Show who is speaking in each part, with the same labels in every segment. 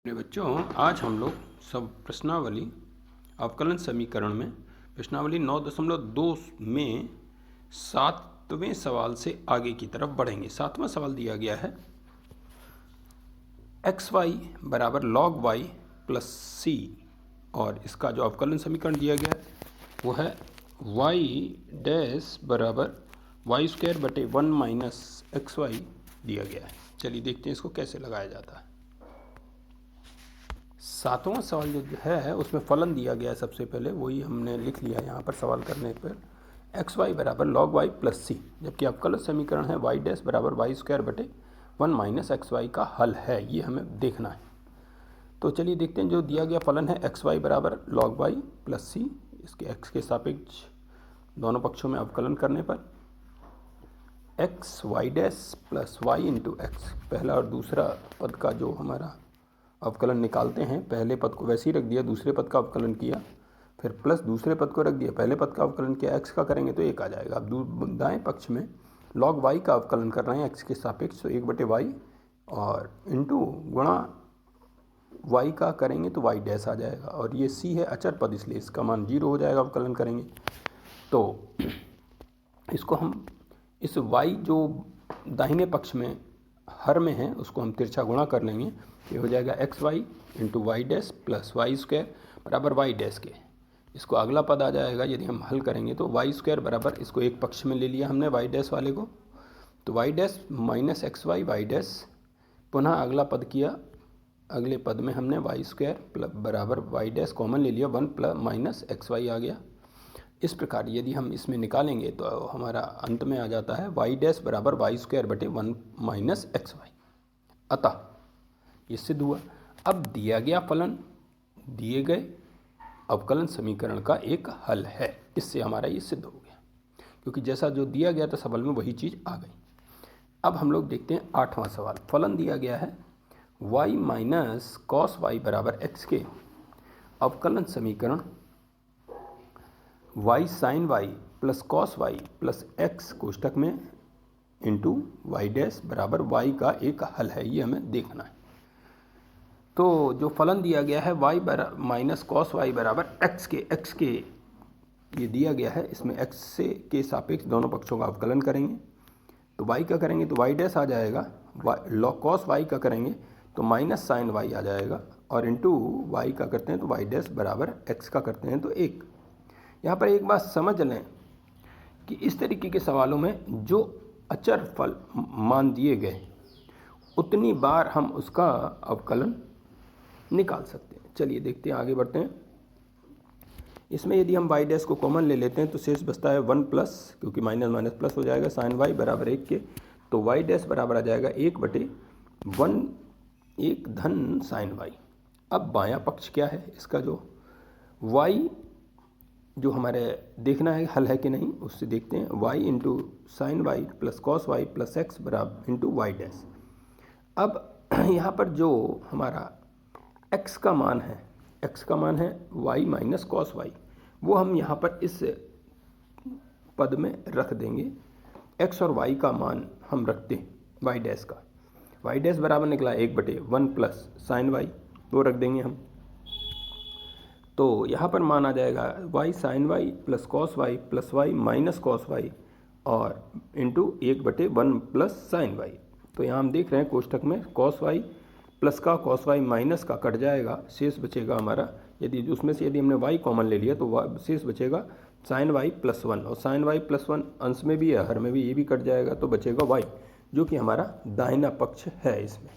Speaker 1: मेरे बच्चों, आज हम लोग सब प्रश्नावली अवकलन समीकरण में प्रश्नावली 9.2 में 7वें सवाल से आगे की तरफ बढ़ेंगे। 7वां सवाल दिया गया है xy बराबर log y प्लस सी, और इसका जो अवकलन समीकरण दिया गया है वो है y डैश बराबर वाई स्क्वायर बटे 1 माइनस एक्स वाई दिया गया है। चलिए देखते हैं इसको कैसे लगाया जाता है। 7वां सवाल जो है उसमें फलन दिया गया है, सबसे पहले वही हमने लिख लिया यहाँ पर सवाल करने पर। एक्स वाई बराबर लॉग वाई प्लस सी, जबकि अवकलन समीकरण है वाई डैश बराबर वाई स्क्वायर बटे 1 माइनस एक्स वाई का हल है, ये हमें देखना है। तो चलिए देखते हैं, जो दिया गया फलन है एक्स वाई बराबर लॉग वाई प्लस सी, इसके एक्स के सापेक्ष दोनों पक्षों में अवकलन करने पर x y dash plus y into x, पहला और दूसरा पद का जो हमारा अवकलन निकालते हैं, पहले पद को वैसे ही रख दिया, दूसरे पद का अवकलन किया, फिर प्लस दूसरे पद को रख दिया, पहले पद का अवकलन किया, एक्स का करेंगे तो एक आ जाएगा। अब दाएं पक्ष में लॉग वाई का अवकलन कर रहे हैं एक्स के सापेक्ष, तो 1/y और इंटू गुणा वाई का करेंगे तो वाई डैश आ जाएगा, और ये सी है अचर पद इसलिए इसका मान 0 हो जाएगा अवकलन करेंगे तो। इसको हम इस वाई जो दाहिने पक्ष में हर में है उसको हम तिरछा गुणा कर लेंगे, ये हो जाएगा x y into y dash plus y square बराबर वाई डैश के। इसको अगला पद आ जाएगा, यदि हम हल करेंगे तो वाई स्क्वायर बराबर, इसको एक पक्ष में ले लिया हमने वाई डैश वाले को, तो y dash minus x y y dash, पुनः अगला पद किया, अगले पद में हमने वाई स्क्वायर बराबर वाई डैश कॉमन ले लिया, 1 प्लस माइनस एक्स वाई आ गया। इस प्रकार यदि हम इसमें निकालेंगे तो हमारा अंत में आ जाता है वाई डैश बराबर वाई स्क्वायर बटे 1 माइनस एक्स वाई। अतः ये सिद्ध हुआ। अब दिया गया फलन दिए गए अवकलन समीकरण का एक हल है, इससे हमारा ये सिद्ध हो गया, क्योंकि जैसा जो दिया गया था सवाल में वही चीज़ आ गई। अब हम लोग देखते हैं 8वां सवाल। फलन दिया गया है y माइनस कॉस वाई बराबर एक्स के अवकलन समीकरण y sine y plus cos y plus x कोष्टक में इंटू वाई डैश बराबर y का एक हल है, ये हमें देखना है। तो जो फलन दिया गया है y माइनस कॉस वाई बराबर x के ये दिया गया है, इसमें x से के सापेक्ष दोनों पक्षों का अवकलन करेंगे तो y का करेंगे तो y डैश आ जाएगा, लॉग कॉस वाई का करेंगे तो माइनस साइन वाई आ जाएगा, और इंटू वाई का करते हैं तो वाई डैश बराबर x का करते हैं तो 1। यहाँ पर एक बात समझ लें कि इस तरीके के सवालों में जो अचर फल मान दिए गए उतनी बार हम उसका अवकलन निकाल सकते हैं। चलिए देखते हैं, आगे बढ़ते हैं। इसमें यदि हम वाई डैश को कॉमन ले लेते हैं तो शेष बचता है 1 प्लस, क्योंकि माइनस माइनस प्लस हो जाएगा, साइन वाई बराबर 1 के, तो वाई डैश बराबर आ जाएगा 1/1 1 धन साइन वाई। अब बायां पक्ष क्या है इसका, जो वाई जो हमारे देखना है हल है कि नहीं, उससे देखते हैं। Y into sine y plus cos y plus x बराबर इंटू वाई डैश। अब यहाँ पर जो हमारा x का मान है y माइनस कॉस वाई, वो हम यहाँ पर इस पद में रख देंगे। x और y का मान हम रखते हैं y डैश का, y डैश बराबर निकला 1/1 प्लस साइन वाई, वो रख देंगे हम। तो यहाँ पर मान आ जाएगा y sine y plus cos y plus y minus cos y और इंटू 1/1 प्लस साइन वाई। तो यहाँ हम देख रहे हैं कोष्टक में कॉस वाई प्लस का कॉस वाई माइनस का कट जाएगा, शेष बचेगा हमारा, यदि उसमें से यदि हमने y कॉमन ले लिया तो शेष बचेगा साइन वाई प्लस 1, और साइन वाई प्लस 1 अंश में भी है हर में भी, ये भी कट जाएगा, तो बचेगा y, जो कि हमारा दाहिना पक्ष है इसमें।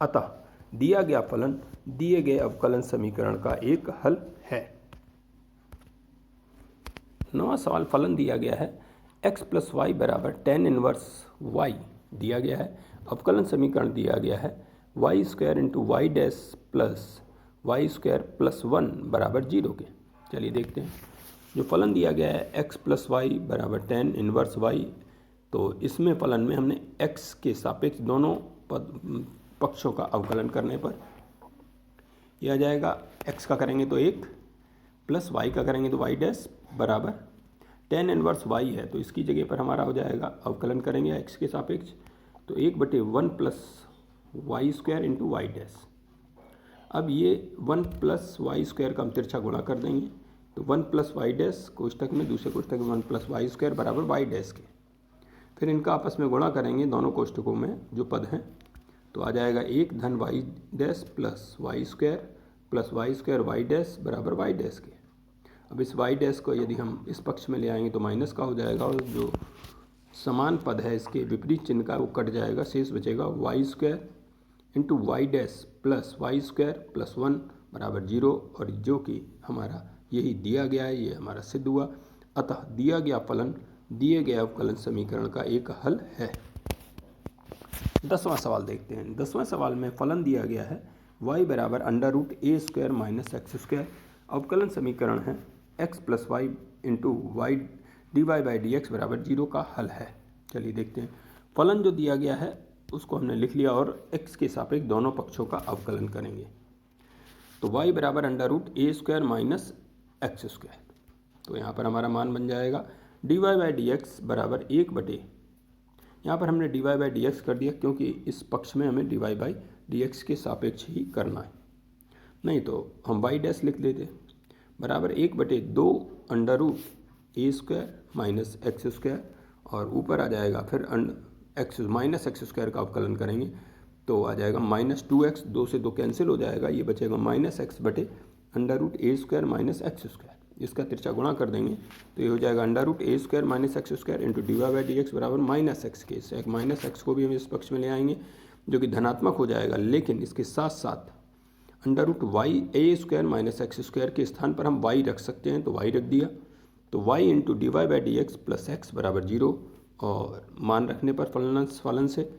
Speaker 1: अतः दिया गया फलन दिए गए अवकलन समीकरण का एक हल है। 9वां सवाल। फलन दिया गया है x प्लस वाई बराबर tan इनवर्स y दिया गया है, अवकलन समीकरण दिया गया है y square into y dash plus y square plus 1 बराबर 0 के। चलिए देखते हैं, जो फलन दिया गया है x प्लस वाई बराबर tan इनवर्स y, तो इसमें फलन में हमने x के सापेक्ष दोनों पक्षों का अवकलन करने पर यह आ जाएगा, x का करेंगे तो 1 प्लस y का करेंगे तो y डैश बराबर tan इनवर्स y है, तो इसकी जगह पर हमारा हो जाएगा, अवकलन करेंगे x के सापेक्ष तो 1/1 plus y square into y dash अब ये 1 प्लस वाई स्क्वायर का हम तिरछा गुणा कर देंगे, तो 1 प्लस वाई डैश कोष्टक में, दूसरे कोष्टक में 1 प्लस वाई स्क्वायर बराबर वाई डैश के। फिर इनका आपस में गुणा करेंगे दोनों कोष्टकों में जो पद हैं, तो आ जाएगा 1 धन y dash plus y square y dash बराबर वाई डैश के। अब इस वाई डैश को यदि हम इस पक्ष में ले आएंगे तो माइनस का हो जाएगा, और जो समान पद है इसके विपरीत चिन्ह का वो कट जाएगा, शेष बचेगा y square into y dash plus y square plus 1 बराबर 0, और जो कि हमारा यही दिया गया है, ये हमारा सिद्ध हुआ। अतः दिया गया फलन दिए गए अवकलन समीकरण का एक हल है। 10वां सवाल देखते हैं। 10वां सवाल में फलन दिया गया है y बराबर under root a square minus x square. अवकलन समीकरण है x plus y into y d y by d x बराबर 0 का हल है। चलिए देखते हैं। फलन जो दिया गया है उसको हमने लिख लिया और x के सापेक्ष दोनों पक्षों का अवकलन करेंगे। तो y बराबर under root a square minus x square, तो यहाँ पर हमारा मान बन जाएगा d y by d x बराबर 1/, यहाँ पर हमने d y by d x कर दिया क्योंकि इस पक्ष में हमें d y by d x के सापेक्ष ही करना है, नहीं तो हम वाई डैश लिख लेते, बराबर 1/2 under root a square minus x square, और ऊपर आ जाएगा फिर एक्स माइनस एक्स स्क्वायर का अवकलन करेंगे तो आ जाएगा -2x, 2 से 2 कैंसिल हो जाएगा, ये बचेगा -x/, under root a square minus x square. इसका तिरछा गुणा कर देंगे तो ये हो जाएगा under root a square minus x square into d y by d x बराबर -x के। इस -x को भी हम इस पक्ष में ले आएंगे जो कि धनात्मक हो जाएगा, लेकिन इसके साथ साथ अंडर रूट वाई ए स्क्वायर माइनस एक्स स्क्वायर के स्थान पर हम y रख सकते हैं, तो y रख दिया, तो y into d y by d x plus x बराबर 0, और मान रखने पर फलन से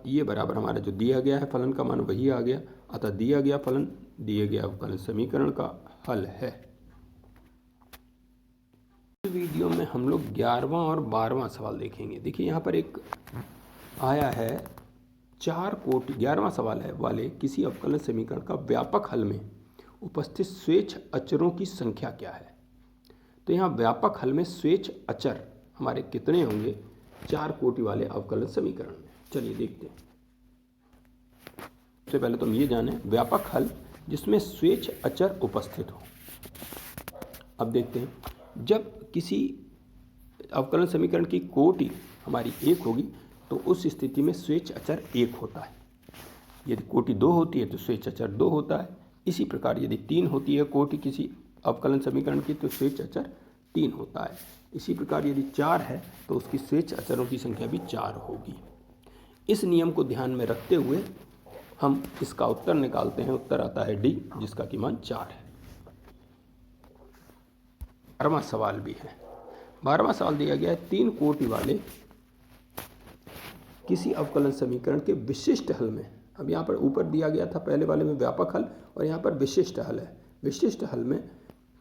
Speaker 1: ये बराबर हमारा जो दिया गया है फलन का मान वही आ गया। अतः दिया गया फलन दिए गया अवकलन समीकरण का हल है। इस वीडियो में हम लोग 11वां और 12वां सवाल देखेंगे। देखिए यहाँ पर एक आया है 4 कोटि, 11वां सवाल है वाले किसी अवकलन समीकरण का व्यापक हल में उपस्थित स्वेच्छ अचरों की संख्या क्या है। तो यहाँ व्यापक हल में स्वेच्छ अचर हमारे कितने होंगे 4 कोटि वाले अवकलन समीकरण में। चलिए देखते हैं। सबसे पहले तो हम ये जाने व्यापक हल जिसमें स्वेच्छ अचर उपस्थित हो। अब देखते हैं, जब किसी अवकलन समीकरण की कोटि हमारी 1 होगी तो उस स्थिति में स्वेच्छ अचर 1 होता है। यदि कोटि 2 होती है तो स्वेच्छ अचर 2 होता है। इसी प्रकार यदि 3 होती है कोटि किसी अवकलन समीकरण की तो स्वेच्छ अचर 3 होता है। इसी प्रकार यदि 4 है तो उसकी स्वेच्छ अचरों की संख्या भी 4 होगी। इस नियम को ध्यान में रखते हुए हम इसका उत्तर निकालते हैं। उत्तर आता है डी, जिसका कि मान 4 है। 12वां सवाल भी है। 12वां सवाल दिया गया है 3 कोटि वाले किसी अवकलन समीकरण के विशिष्ट हल में। अब यहाँ पर ऊपर दिया गया था पहले वाले में व्यापक हल और यहाँ पर विशिष्ट हल है। विशिष्ट हल में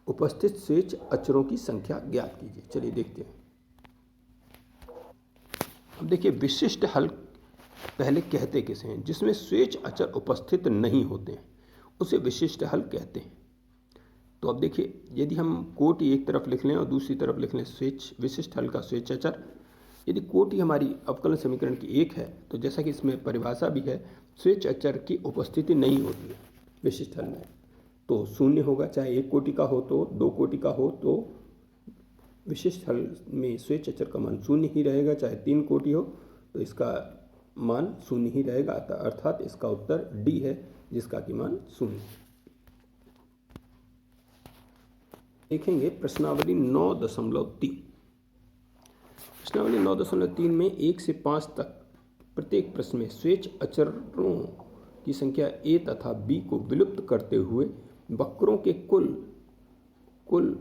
Speaker 1: उपस्थित स्वेच्छ अचरों की संख्या ज्ञात कीजिए। चलिए देखते हैं। अब देखिए विशिष्ट हल पहले कहते किसे हैं, जिसमें स्वेच्छ अचर उपस्थित नहीं होते हैं उसे विशिष्ट हल कहते हैं। तो अब देखिए यदि हम कोटि एक तरफ लिख लें और दूसरी तरफ लिख लें विशिष्ट हल का स्वेच्छ अचर, यदि कोटि हमारी अवकलन समीकरण की 1 है तो जैसा कि इसमें परिभाषा भी है स्वेच्छ अचर की उपस्थिति नहीं होती है विशिष्ट हल में, तो 0 होगा। चाहे 1 कोटि का हो तो 2 कोटि का हो तो विशिष्ट हल में स्वेच्छ अचर का मान 0 ही रहेगा। चाहे 3 कोटि हो तो इसका मान 0 ही रहेगा। अर्थात इसका उत्तर डी है, जिसका कि मान 0। देखेंगे प्रश्नावली 9.3। प्रश्नावली 9.3 में 1 से 5 तक प्रत्येक प्रश्न में स्वेच्छ अचरों की संख्या a तथा b को विलुप्त करते हुए वक्रों के कुल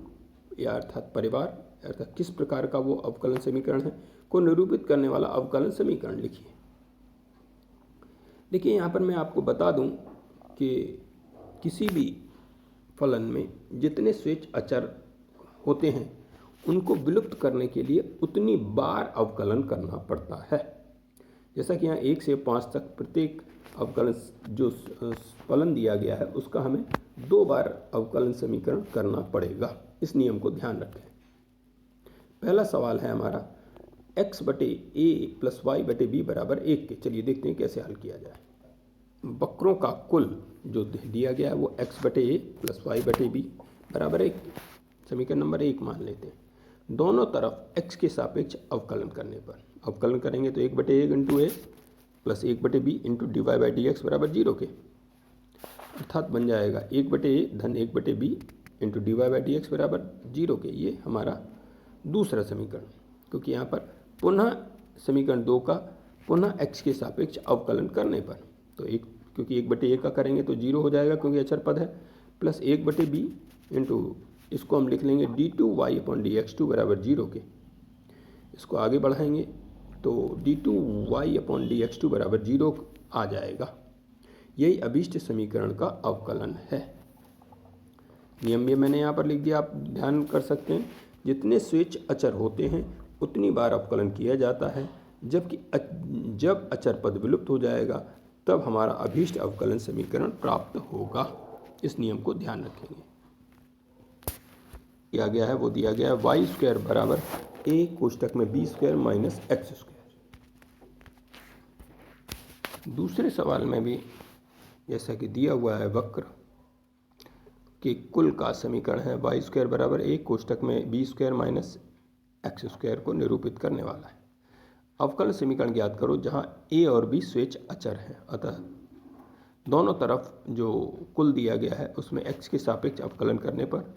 Speaker 1: या अर्थात परिवार अर्थात किस प्रकार का वो अवकलन समीकरण है को निरूपित करने वाला अवकलन समीकरण लिखिए। देखिए यहाँ पर मैं आपको बता दूं कि किसी भी फलन में जितने स्वेच्छ अचर होते हैं उनको विलुप्त करने के लिए उतनी बार अवकलन करना पड़ता है। जैसा कि यहाँ 1 से 5 तक प्रत्येक अवकलन जो फलन दिया गया है उसका हमें 2 बार अवकलन समीकरण करना पड़ेगा। इस नियम को ध्यान रखें। पहला सवाल है हमारा x/a + y/b = 1 के। चलिए देखते हैं कैसे हल किया जाए। वक्रों का कुल जो दिया गया है वो x बटे ए प्लस वाई बटे बी बराबर 1, समीकरण नंबर 1 मान लेते हैं। दोनों तरफ x के सापेक्ष अवकलन करने पर, अवकलन करेंगे तो 1 बटे ए इंटू ए प्लस 1 बटे b into d y by d x बराबर 0 के, अर्थात बन जाएगा 1 बटे ए धन 1 बटे b into d y by d x बराबर 0 के। ये हमारा दूसरा समीकरण, क्योंकि यहाँ पर पुनः समीकरण 2 का पुनः x के सापेक्ष अवकलन करने पर, तो एक, क्योंकि 1 बटे ए का करेंगे तो 0 हो जाएगा क्योंकि अचर पद है, प्लस 1 बटे बी इंटू इसको हम लिख लेंगे d2y अपॉन dx2 बराबर 0 के। इसको आगे बढ़ाएंगे तो d2y अपॉन dx2 बराबर 0 आ जाएगा। यही अभीष्ट समीकरण का अवकलन है। नियम भी मैंने यहाँ पर लिख दिया, आप ध्यान कर सकते हैं। जितने स्वेच्छ अचर होते हैं उतनी बार अवकलन किया जाता है, जबकि जब अचर पद विलुप्त हो जाएगा तब हमारा अभीष्ट अवकलन समीकरण प्राप्त होगा। इस नियम को ध्यान रखेंगे। दिया गया है वो दिया गया है वाई स्क्वायर बराबर ए कोष्टक में b square minus x square. दूसरे सवाल में भी जैसा कि दिया हुआ है वक्र के कुल का समीकरण है वाई स्क्वायर बराबर ए कोष्टक में b square minus x square को निरूपित करने वाला है। अवकलन समीकरण ज्ञात करो जहां ए और बी स्वेच्छ अचर हैं, अतः दोनों तरफ जो कुल दिया गया है उसमें x के सापेक्ष अवकलन करने पर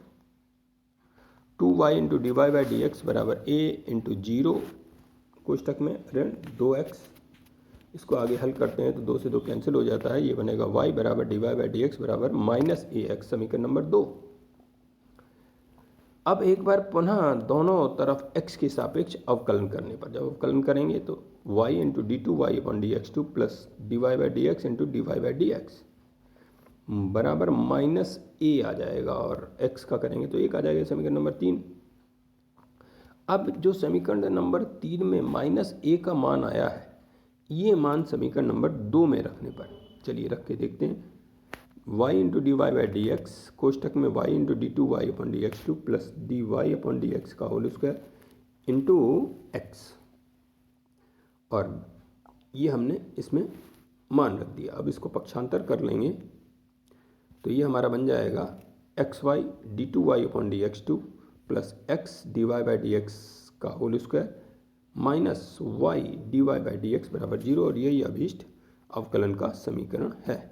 Speaker 1: 2y into d y by d x बराबर ए इंटू 0 कोष्टक में ऋण 2x, इसको आगे हल करते हैं तो 2 से 2 कैंसिल हो जाता है, ये बनेगा y बराबर d y by d x बराबर माइनस ए एक्स, समीकरण नंबर 2। अब एक बार पुनः दोनों तरफ x के सापेक्ष अवकलन करने पर, जब अवकलन करेंगे तो y into d two y upon d x two plus d y by d x into d y by d x बराबर माइनस ए आ जाएगा, और x का करेंगे तो 1 आ जाएगा, समीकरण नंबर 3। अब जो समीकरण नंबर 3 में माइनस ए का मान आया है, ये मान समीकरण नंबर 2 में रखने पर, चलिए रख के देखते हैं। y into d y by d x कोष्टक में y into d two y upon d x two plus d y upon d x का होल स्क्वायर इंटू एक्स, और ये हमने इसमें मान रख दिया। अब इसको पक्षांतर कर लेंगे तो ये हमारा बन जाएगा x y d two y upon d x two plus x d y by d x का whole square minus y d y by d x बराबर 0, और यही अभीष्ट अवकलन का समीकरण है।